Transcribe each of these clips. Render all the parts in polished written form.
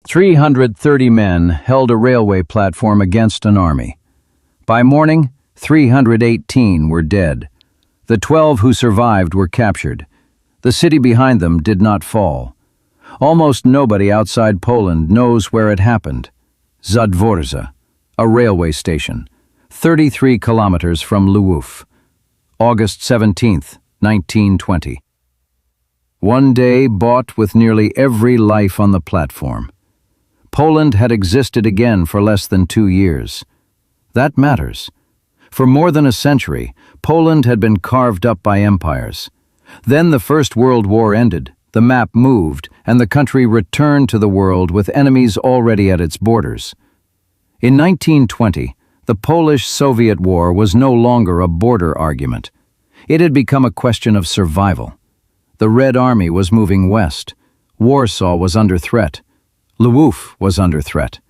330 men held a railway platform against an army. By morning, 318 were dead. The 12 who survived were captured. The city behind them did not fall. Almost nobody outside Poland knows where it happened. Zadwórze, a railway station, 33 kilometers from Lwów. August 17, 1920. One day bought with nearly every life on the platform. Poland had existed again for less than 2 years. That matters. For more than a century, Poland had been carved up by empires. Then the First World War ended, the map moved, and the country returned to the world with enemies already at its borders. In 1920, the Polish-Soviet War was no longer a border argument. It had become a question of survival. The Red Army was moving west. Warsaw was under threat. Lwów was under threat.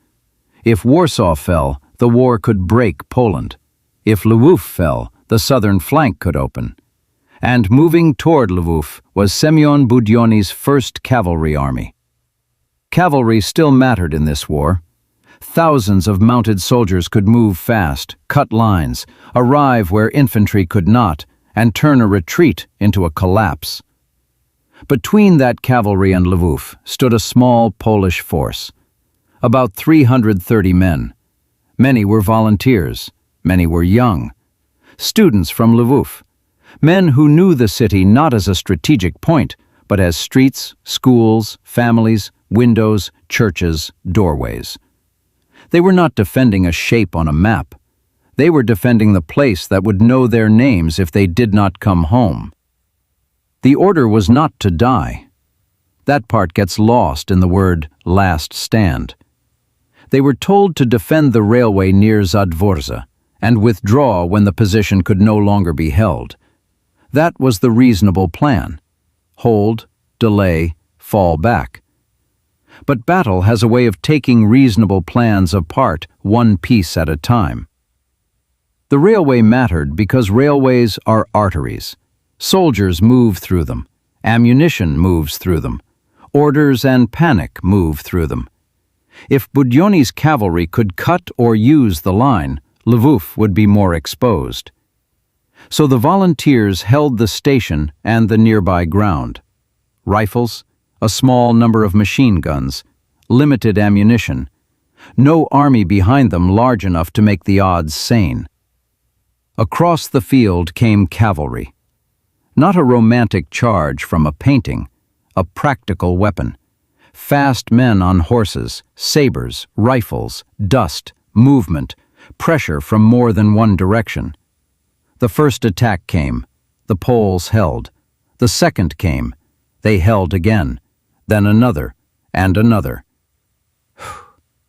If Warsaw fell, the war could break Poland. If Lwów fell, the southern flank could open. And moving toward Lwów was Semyon Budyonny's first cavalry army. Cavalry still mattered in this war. Thousands of mounted soldiers could move fast, cut lines, arrive where infantry could not, and turn a retreat into a collapse. Between that cavalry and Lwów stood a small Polish force. About 330 men. Many were volunteers. Many were young. Students from Lwów. Men who knew the city not as a strategic point, but as streets, schools, families, windows, churches, doorways. They were not defending a shape on a map. They were defending the place that would know their names if they did not come home. The order was not to die. That part gets lost in the word last stand. They were told to defend the railway near Zadwórze and withdraw when the position could no longer be held. That was the reasonable plan. Hold, delay, fall back. But battle has a way of taking reasonable plans apart, one piece at a time. The railway mattered because railways are arteries. Soldiers move through them. Ammunition moves through them. Orders and panic move through them. If Budyonny's cavalry could cut or use the line, Lwów would be more exposed. So the volunteers held the station and the nearby ground. Rifles, a small number of machine guns, limited ammunition. No army behind them large enough to make the odds sane. Across the field came cavalry. Not a romantic charge from a painting, a practical weapon. Fast men on horses, sabers, rifles, dust, movement, pressure from more than one direction. The first attack came. The Poles held. The second came. They held again. Then another, and another.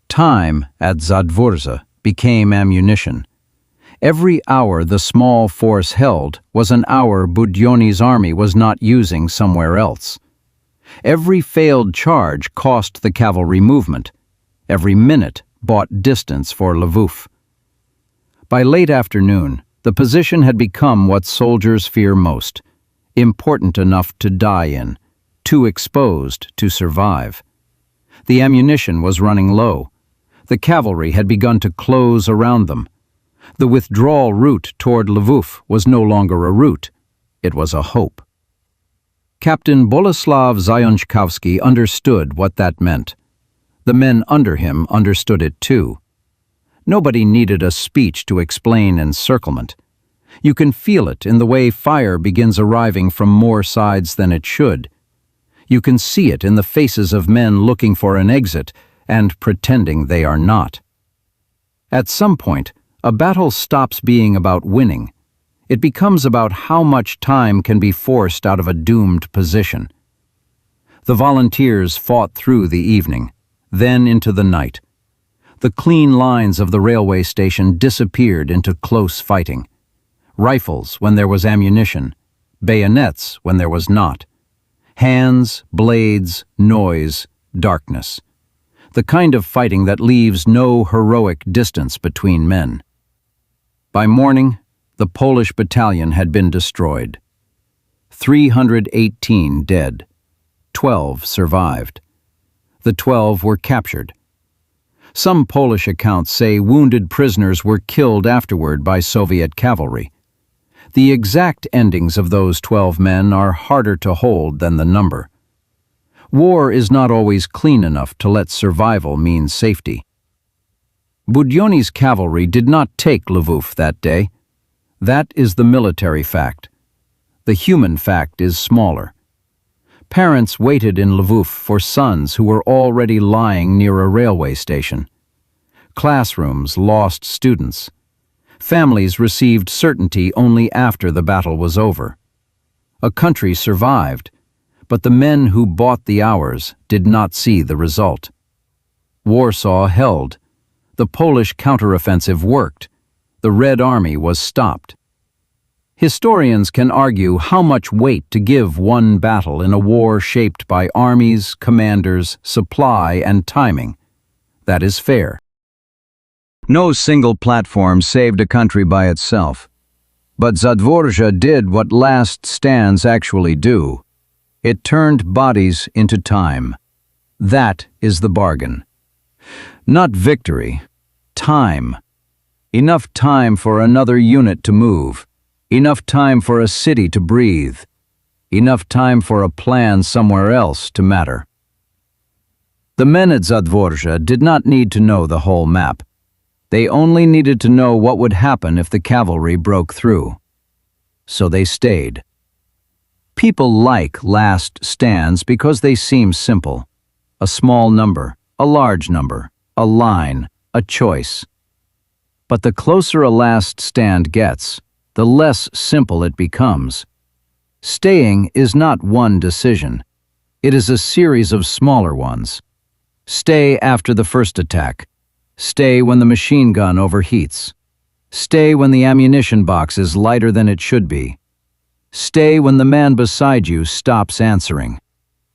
Time at Zadwórze became ammunition. Every hour the small force held was an hour Budyonny's army was not using somewhere else. Every failed charge cost the cavalry movement. Every minute bought distance for Lwów. By late afternoon, the position had become what soldiers fear most, important enough to die in, too exposed to survive. The ammunition was running low. The cavalry had begun to close around them. The withdrawal route toward Lwów was no longer a route. It was a hope. Captain Boleslaw Zajączkowski understood what that meant. The men under him understood it too. Nobody needed a speech to explain encirclement. You can feel it in the way fire begins arriving from more sides than it should. You can see it in the faces of men looking for an exit and pretending they are not. At some point, a battle stops being about winning. It becomes about how much time can be forced out of a doomed position. The volunteers fought through the evening, then into the night. The clean lines of the railway station disappeared into close fighting. Rifles when there was ammunition, bayonets when there was not. Hands, blades, noise, darkness. The kind of fighting that leaves no heroic distance between men. By morning, the Polish battalion had been destroyed. 318 dead. 12 survived. The 12 were captured. Some Polish accounts say wounded prisoners were killed afterward by Soviet cavalry. The exact endings of those 12 men are harder to hold than the number. War is not always clean enough to let survival mean safety. Budyonny's cavalry did not take Lwów that day. That is the military fact. The human fact is smaller. Parents waited in Lwów for sons who were already lying near a railway station. Classrooms lost students. Families received certainty only after the battle was over. A country survived, but the men who bought the hours did not see the result. Warsaw held. The Polish counteroffensive worked. The Red Army was stopped. Historians can argue how much weight to give one battle in a war shaped by armies, commanders, supply, and timing. That is fair. No single platform saved a country by itself. But Zadwórze did what last stands actually do. It turned bodies into time. That is the bargain. Not victory. Time. Enough time for another unit to move. Enough time for a city to breathe. Enough time for a plan somewhere else to matter. The men at Zadwórze did not need to know the whole map. They only needed to know what would happen if the cavalry broke through. So they stayed. People like last stands because they seem simple. A small number, a large number, a line, a choice. But the closer a last stand gets, the less simple it becomes. Staying is not one decision. It is a series of smaller ones. Stay after the first attack. Stay when the machine gun overheats. Stay when the ammunition box is lighter than it should be. Stay when the man beside you stops answering.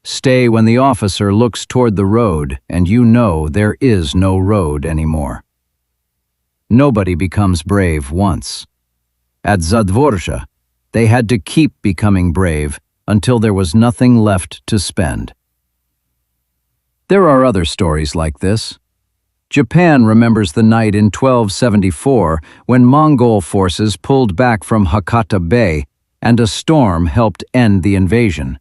Stay when the officer looks toward the road and you know there is no road anymore. Nobody becomes brave once. At Zadwórze, they had to keep becoming brave until there was nothing left to spend. There are other stories like this. Japan remembers the night in 1274 when Mongol forces pulled back from Hakata Bay and a storm helped end the invasion.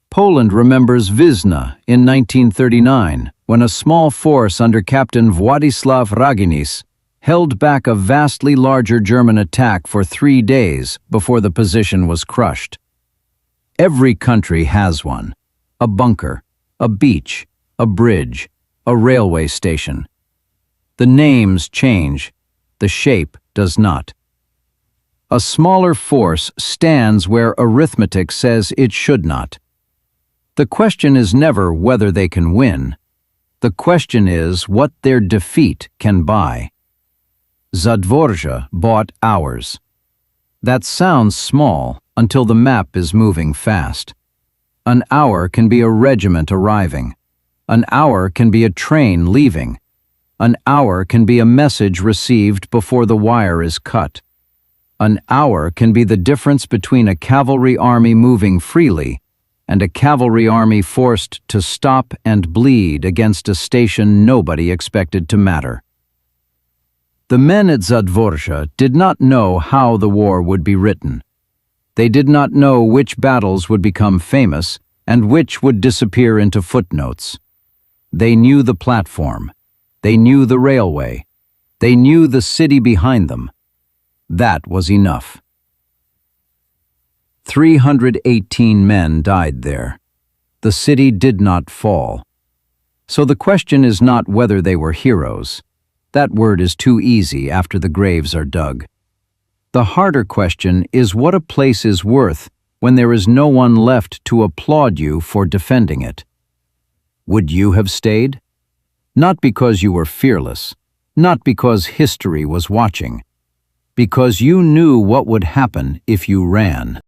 Poland remembers Wizna in 1939 when a small force under Captain Władysław Raginis held back a vastly larger German attack for 3 days before the position was crushed. Every country has one: a bunker, a beach, a bridge, a railway station. The names change, the shape does not. A smaller force stands where arithmetic says it should not. The question is never whether they can win. The question is what their defeat can buy. Zadwórze bought hours. That sounds small until the map is moving fast. An hour can be a regiment arriving. An hour can be a train leaving. An hour can be a message received before the wire is cut. An hour can be the difference between a cavalry army moving freely and a cavalry army forced to stop and bleed against a station nobody expected to matter. The men at Zadwórze did not know how the war would be written. They did not know which battles would become famous and which would disappear into footnotes. They knew the platform. They knew the railway. They knew the city behind them. That was enough. 318 men died there. The city did not fall. So the question is not whether they were heroes. That word is too easy after the graves are dug. The harder question is what a place is worth when there is no one left to applaud you for defending it. Would you have stayed? Not because you were fearless, not because history was watching, because you knew what would happen if you ran.